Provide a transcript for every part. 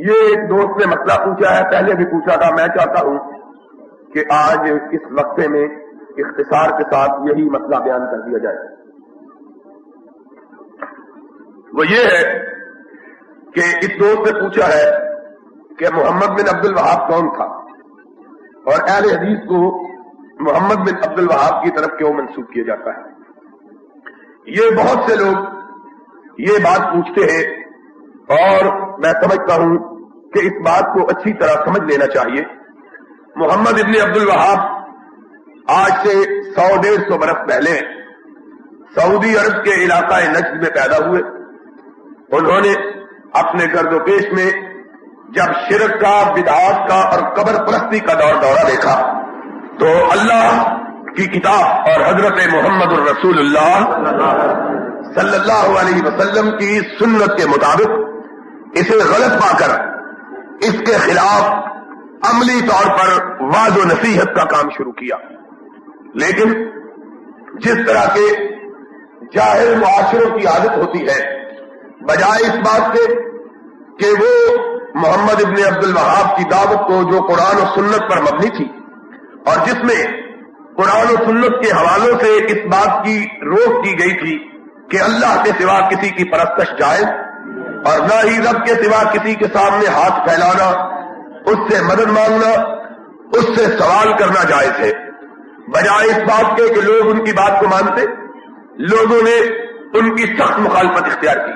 یہ ایک دوست نے مسئلہ پوچھا ہے، پہلے بھی پوچھا تھا. میں چاہتا ہوں کہ آج اس وقفے میں اختصار کے ساتھ یہی مسئلہ بیان کر دیا جائے. وہ یہ ہے کہ اس دوست نے پوچھا ہے کہ محمد بن عبد الوہاب کون تھا اور اہل حدیث کو محمد بن عبد الوہاب کی طرف کیوں منسوب کیا جاتا ہے. یہ بہت سے لوگ یہ بات پوچھتے ہیں اور میں سمجھتا ہوں کہ اس بات کو اچھی طرح سمجھ لینا چاہیے. محمد ابن عبد الوہاب آج سے 100-150 برس پہلے سعودی عرب کے علاقہ نجد میں پیدا ہوئے. انہوں نے اپنے گرد و پیش میں جب شرک کا، بدعات کا اور قبر پرستی کا دورہ دیکھا تو اللہ کی کتاب اور حضرت محمد الرسول اللہ صلی اللہ علیہ وسلم کی سنت کے مطابق اسے غلط پا کر اس کے خلاف عملی طور پر وعظ و نصیحت کا کام شروع کیا. لیکن جس طرح کے جاہل معاشروں کی عادت ہوتی ہے، بجائے اس بات سے کہ وہ محمد ابن عبد الوہاب کی دعوت کو جو قرآن و سنت پر مبنی تھی اور جس میں قرآن و سنت کے حوالوں سے اس بات کی روک کی گئی تھی کہ اللہ کے سوا کسی کی پرستش جائز اور نہ ہی رب کے سوا کسی کے سامنے ہاتھ پھیلانا، اس سے مدد مانگنا، اس سے سوال کرنا جائز ہے، بجائے اس بات کے کہ لوگ ان کی بات کو مانتے، لوگوں نے ان کی سخت مخالفت اختیار کی.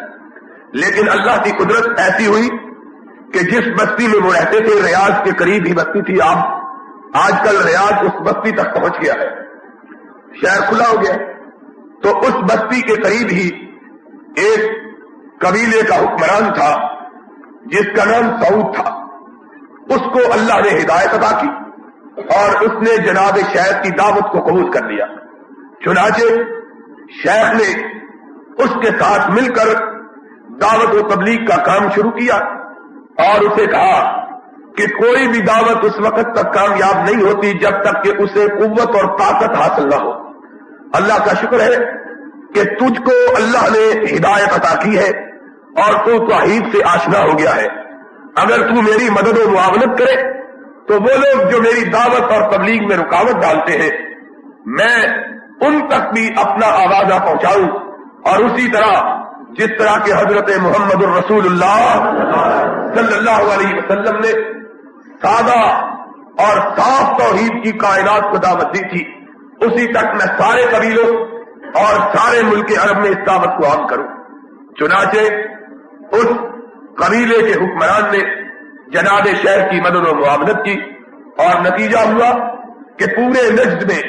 لیکن اللہ کی قدرت ایسی ہوئی کہ جس بستی میں وہ رہتے تھے، ریاض کے قریب ہی بستی تھی. آج کل ریاض اس بستی تک پہنچ گیا ہے، شہر کھلا ہو گیا. تو اس بستی کے قریب ہی ایک قبیلے کا حکمران تھا جس کا نام سعود تھا. اس کو اللہ نے ہدایت عطا کی اور اس نے جناب شیخ کی دعوت کو قبول کر لیا. چنانچہ شیخ نے اس کے ساتھ مل کر دعوت و تبلیغ کا کام شروع کیا اور اسے کہا کہ کوئی بھی دعوت اس وقت تک کامیاب نہیں ہوتی جب تک کہ اسے قوت اور طاقت حاصل نہ ہو. اللہ کا شکر ہے کہ تجھ کو اللہ نے ہدایت عطا کی ہے اور تو توحید سے آشنا ہو گیا ہے. اگر تو میری مدد و معاونت کرے تو وہ لوگ جو میری دعوت اور تبلیغ میں رکاوٹ ڈالتے ہیں میں ان تک بھی اپنا آوازہ پہنچاؤں، اور اسی طرح جس طرح کہ حضرت محمد الرسول اللہ صلی اللہ علیہ وسلم نے سادہ اور صاف توحید کی کائنات کو دعوت دی تھی، اسی تک میں سارے قبیلوں اور سارے ملک عرب میں اس دعوت کو عام کروں. چنانچہ اس قبیلے کے حکمران نے جناب شیخ کی مدد و معاونت کی اور نتیجہ ہوا کہ پورے نجد میں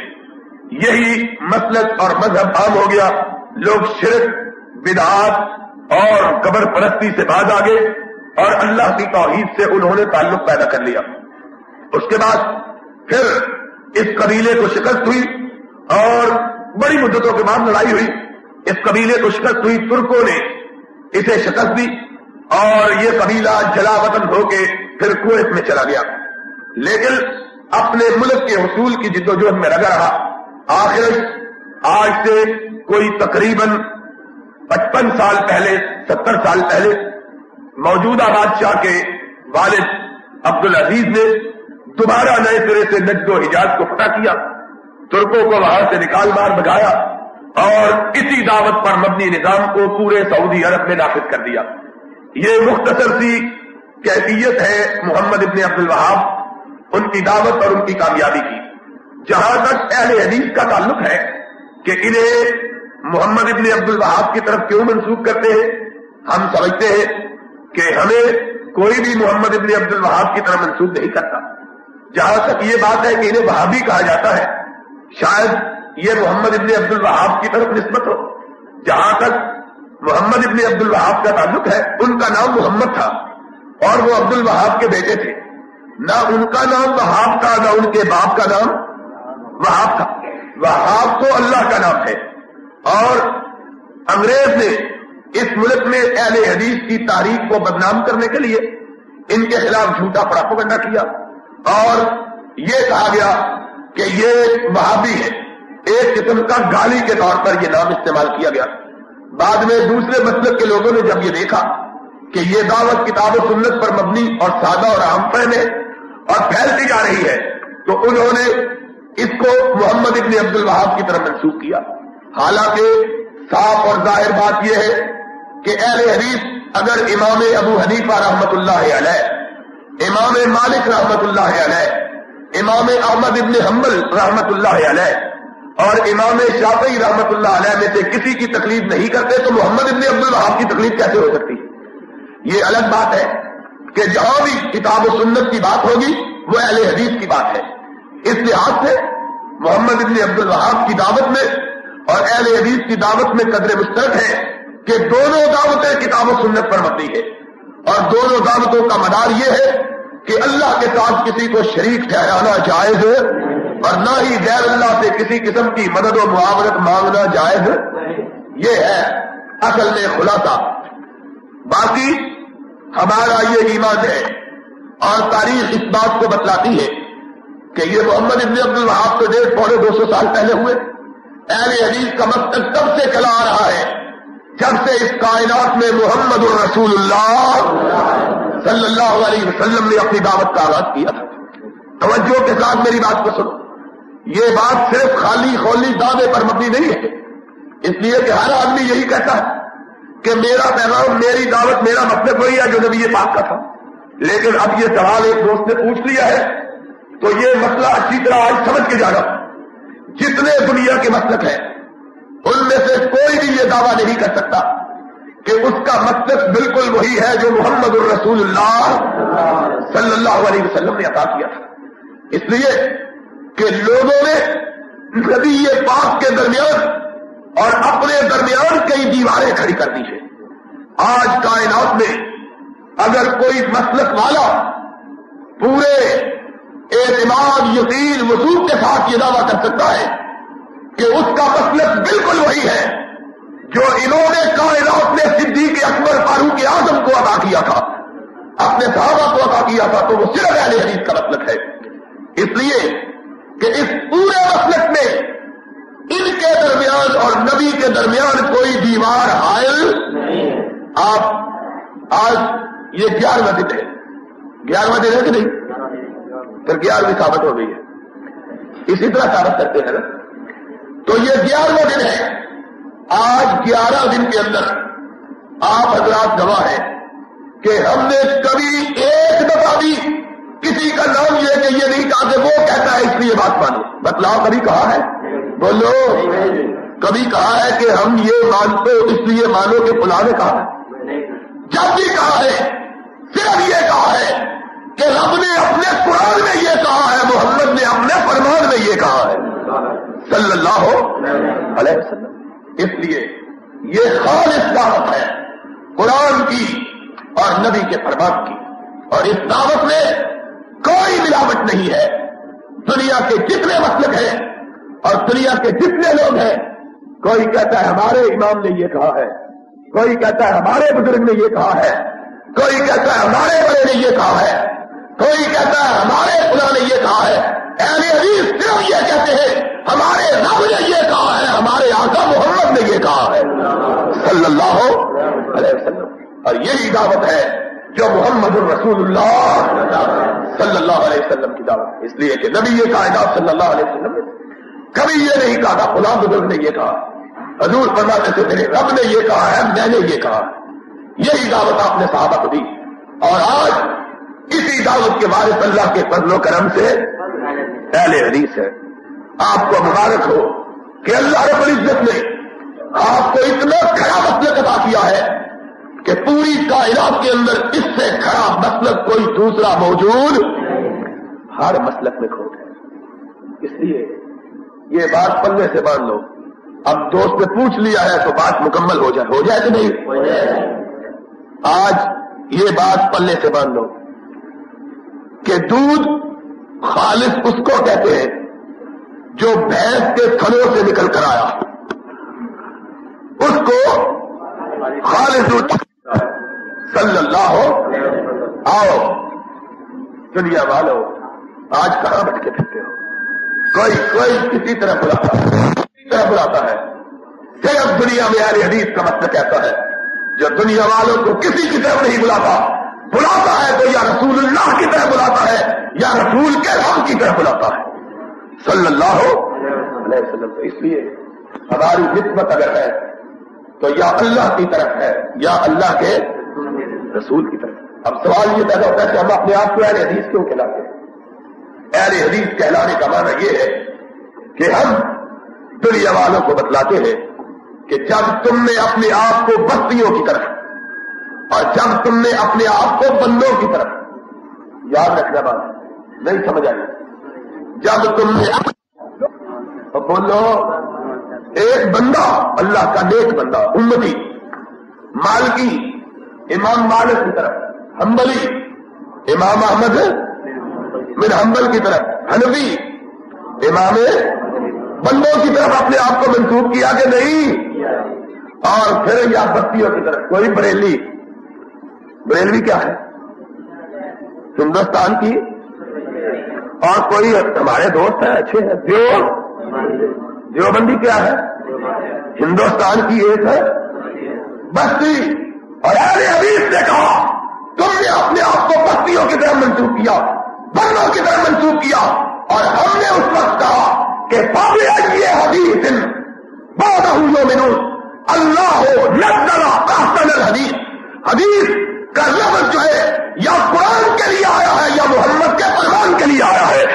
یہی مسلک اور مذہب عام ہو گیا. لوگ شرک، بدعات اور قبر پرستی سے باز آ گئے اور اللہ کی توحید سے انہوں نے تعلق پیدا کر لیا. اس کے بعد پھر اس قبیلے کو شکست ہوئی اور بڑی مدتوں کے بعد لڑائی ہوئی. اس قبیلے کو شکست ہوئی، ترکوں نے اسے شکست دی اور یہ قبیلہ جلا وطن ہو کے پھر کویت میں چلا گیا. لیکن اپنے ملک کے حصول کی جدوجہد میں لگا رہا. آخر آج سے کوئی تقریباً 55 سال پہلے، 70 سال پہلے موجودہ بادشاہ کے والد عبدالعزیز نے دوبارہ نئے سرے سے نجد و حجاز کو فتح کیا، ترکوں کو وہاں سے نکال مار بگایا اور اسی دعوت پر مبنی نظام کو پورے سعودی عرب میں نافذ کر دیا. یہ مختصر سی کیفیت ہے محمد ابن عبد الوہاب، ان کی دعوت اور ان کی کامیابی کی. جہاں تک اہل حدیث کا تعلق ہے کہ انہیں محمد ابن عبد الوہاب کی طرف کیوں منسوب کرتے ہیں، ہم سمجھتے ہیں کہ ہمیں کوئی بھی محمد ابن عبد الوہاب کی طرف منسوب نہیں کرتا. جہاں تک یہ بات ہے کہ انہیں وہابی کہا جاتا ہے، شاید یہ محمد ابن عبد الوہاب کی طرف نسبت ہو. جہاں تک محمد ابن عبد الوہاب کا تعلق ہے، ان کا نام محمد تھا اور وہ عبد الوہاب کے بیٹے تھے. نہ ان کا نام وہاب تھا نہ ان کے باپ کا نام وہاب تھا. وہاب تو اللہ کا نام ہے. اور انگریز نے اس ملک میں اہل حدیث کی تاریخ کو بدنام کرنے کے لیے ان کے خلاف جھوٹا پراپیگنڈا کیا اور یہ کہا گیا کہ یہ وہابی ہے. ایک قسم کا گالی کے طور پر یہ نام استعمال کیا گیا. بعد میں دوسرے مسلک کے لوگوں نے جب یہ دیکھا کہ یہ دعوت کتاب و سنت پر مبنی اور سادہ اور عام فہم ہے اور پھیلتی جا رہی ہے، تو انہوں نے اس کو محمد ابن عبد الوہاب کی طرف منسوخ کیا. حالانکہ صاف اور ظاہر بات یہ ہے کہ اہل حدیث اگر امام ابو حنیفہ رحمت اللہ علیہ، امام مالک رحمت اللہ علیہ، امام احمد ابن حنبل رحمت اللہ علیہ اور امام شافعی رحمت اللہ علیہ میں سے کسی کی تقلید نہیں کرتے تو محمد ابن عبد الوہاب کی تقلید کیسے ہو سکتی ہے؟ یہ الگ بات ہے کہ جہاں بھی کتاب و سنت کی بات ہوگی وہ اہل حدیث کی بات ہے. اس لحاظ سے محمد ابن عبد الوہاب کی دعوت میں اور اہل حدیث کی دعوت میں قدر مشترک ہے کہ دونوں دعوتیں کتاب و سنت پر مبنی ہے، اور دونوں دعوتوں کا مدار یہ ہے کہ اللہ کے ساتھ کسی کو شریک ٹھہرانا جائز ہے اور نہ ہی غیر اللہ سے کسی قسم کی مدد و معاونت مانگنا جائز. یہ ہے اصل میں خلاصہ. باقی ہمارا یہ ایمان ہے اور تاریخ اس بات کو بتلاتی ہے کہ یہ محمد ابن عبد الوہاب تو 150-200 سال پہلے ہوئے. اہل حدیث کا مقصد تب سے چلا آ رہا ہے جب سے اس کائنات میں محمد الرسول اللہ صلی اللہ علیہ وسلم نے اپنی دعوت کا آغاز کیا تھا. توجہ کے ساتھ میری بات کو سنو. یہ بات صرف خالی خولی دعوے پر مبنی نہیں ہے، اس لیے کہ ہر آدمی یہی کہتا ہے کہ میرا پیغام، میری دعوت، میرا مطلب وہی ہے جو نبی پاک کا تھا. لیکن اب یہ سوال ایک دوست نے پوچھ لیا ہے تو یہ مسئلہ اچھی طرح آج سمجھ کے جانا. جتنے دنیا کے مسلک ہیں ان میں سے کوئی بھی یہ دعویٰ نہیں کر سکتا کہ اس کا مقصد بالکل وہی ہے جو محمد الرسول اللہ صلی اللہ علیہ وسلم نے عطا کیا تھا. اس لیے کہ لوگوں نے نبی پاک کے درمیان اور اپنے درمیان کئی دیواریں کھڑی کر دی ہیں. آج کائنات میں اگر کوئی مسلک والا پورے اعتماد، یقین، وثوق کے ساتھ یہ دعویٰ کر سکتا ہے کہ اس کا مسلک بالکل وہی ہے جو انہوں نے کائنات میں صدیق اکبر فاروق اعظم کو عطا کیا تھا، اپنے صحابہ کو عطا کیا تھا، تو وہ صرف اہل حدیث کا مسلک ہے. اس لیے کہ اس پورے مسلک میں ان کے درمیان اور نبی کے درمیان کوئی دیوار حائل نہیں. آپ آج یہ 11واں دن ہے، 11واں دن ہے کہ نہیں؟ پھر 11ویں ثابت ہو گئی ہے. اسی طرح ثابت کرتے ہیں نا. تو یہ 11واں دن ہے. آج 11 دن کے اندر آپ حضرات گواہ ہیں کہ ہم نے کبھی ایک دفعہ بھی کسی کا نام یہ کہ یہ نہیں کہا کہ وہ کہتا ہے اس لیے بات مانو. بتلاؤ کبھی کہا ہے؟ بولو. کبھی کہا ہے کہ ہم یہ مانتے اس لیے مانو کہ فلاں نے کہا ہے؟ جب بھی کہا ہے صرف یہ کہا ہے کہ رب نے اپنے قرآن میں یہ کہا ہے، محمد نے اپنے فرمان میں یہ کہا ہے صلی اللہ علیہ وسلم. اس لیے یہ خالص دعوت ہے قرآن کی اور نبی کے فرمان کی، اور اس دعوت میں کوئی ملاوٹ نہیں ہے. دنیا کے جتنے مسلک ہیں اور دنیا کے جتنے لوگ ہیں، کوئی کہتا ہے ہمارے امام نے یہ کہا ہے، کوئی کہتا ہے ہمارے بزرگ نے یہ کہا ہے، کوئی کہتا ہے ہمارے بڑے نے یہ کہا ہے، کوئی کہتا ہے ہمارے فلاں نے یہ کہا ہے. اہل حدیث صرف یہ کہتے ہیں ہمارے رب نے یہ کہا ہے، ہمارے آقا محمد نے یہ کہا ہے صلی اللہ علیہ وسلم. اور یہی دعوت ہے جو محمد الرسول اللہ صلی اللہ علیہ وسلم کی دعوت ہے. اس لیے کہ نبی یہ کائنات صلی اللہ علیہ وسلم نے کبھی یہ نہیں کہا تھا فلاں بزرگ نے یہ کہا، حضور فرماتے تھے میرے رب نے یہ کہا ہے، میں نے یہ کہا. یہی دعوت آپ نے صحابہ کو دی، اور آج اسی دعوت کے وارث اللہ کے فضل و کرم سے اہل حدیث ہے. آپ کو مبارک ہو کہ اللہ رب العزت نے آپ کو اتنا کھڑا مسلک عطا کیا ہے کہ پوری کائنات کے اندر اس سے کھڑا مسلک کوئی دوسرا موجود، ہر مسلک میں کھوٹ ہے. اس لیے یہ بات پلے سے باندھ لو. اب دوست نے پوچھ لیا ہے تو بات مکمل ہو جائے کہ نہیں؟ آج یہ بات پلے سے باندھ لو کہ دودھ خالص اس کو کہتے ہیں جو بھینس کے تھنوں سے نکل کر آیا، اس کو خالص دودھ صلی اللہ آؤ. دنیا والو آج کہاں بٹکے پھرتے ہو؟ کوئی کسی طرح بلاتا ہے. صرف دنیا میں اہل حدیث کا مطلب کہتا ہے جو دنیا والوں کو کسی کی طرف نہیں بلاتا ہے تو یا رسول اللہ کی طرف بلاتا ہے یا رسول کے نام کی طرف بلاتا ہے صلی اللہ علیہ وسلم. تو اس لیے ہماری نسبت اگر ہے تو یا اللہ کی طرف ہے یا اللہ کے رسول کی طرف. اب سوال یہ پیدا ہوتا ہے کہ ہم اپنے آپ کو اہل حدیث کیوں کہلاتے ہیں؟ اہل حدیث کہلانے کا معنی یہ ہے کہ ہم دنیا والوں کو بتلاتے ہیں کہ جب تم نے اپنے آپ کو بستیوں کی طرف اور جب تم نے اپنے آپ کو بندوں کی طرف, یاد رکھنا بات نہیں سمجھ آئی, جب تم نے بولو ایک بندہ اللہ کا نیک بندہ امتی مالکی امام مالک کی طرف, حنبلی امام احمد بن حنبل کی طرف, حنفی امام بندوں کی طرف اپنے آپ کو منسوب کیا کہ نہیں, اور پھر یا بستیوں کی طرف. کوئی بریلوی کیا ہے ہندوستان کی, اور کوئی ہمارے دوست ہیں اچھے ہیں دیوبندی کیا ہے ہندوستان کی ایک ہے بستی. اور اہل حدیث نے کہا تم نے اپنے آپ کو بستیوں کی طرف منسوب کیا, بندوں کی طرف منسوب کیا, اور ہم نے اس وقت کہا کہ یہ حدیث بادہ یؤمنون اللہ نزل احسن الحدیث. حدیث کا لفظ جو ہے یا قرآن کے لیے آیا ہے یا محمد کے فرمان کے لیے آیا ہے.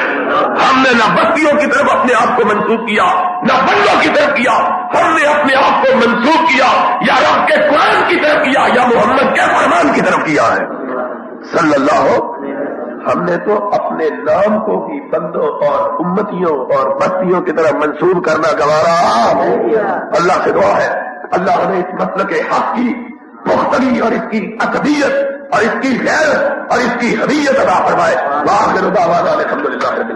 ہم نے نہ بستیوں کی طرف اپنے آپ کو منسوب کیا نہ بندوں کی طرف کیا, ہم نے اپنے آپ کو منسوب کیا یا رب کے قرآن کی طرف کیا یا محمد کے فرمان کی طرف کیا ہے صلی اللہ. ہم نے تو اپنے نام کو بھی بندوں اور امتیوں اور بستیوں کی طرف منسوب کرنا گوارا. اللہ سے دعا ہے اللہ نے اس مسلک حق کی پختگی اور اس کی ادبیت اور اس کی غیرت اور اس کی حمیت ادا فرمائے. وآخر دعوانا الحمدللہ رب العالمین.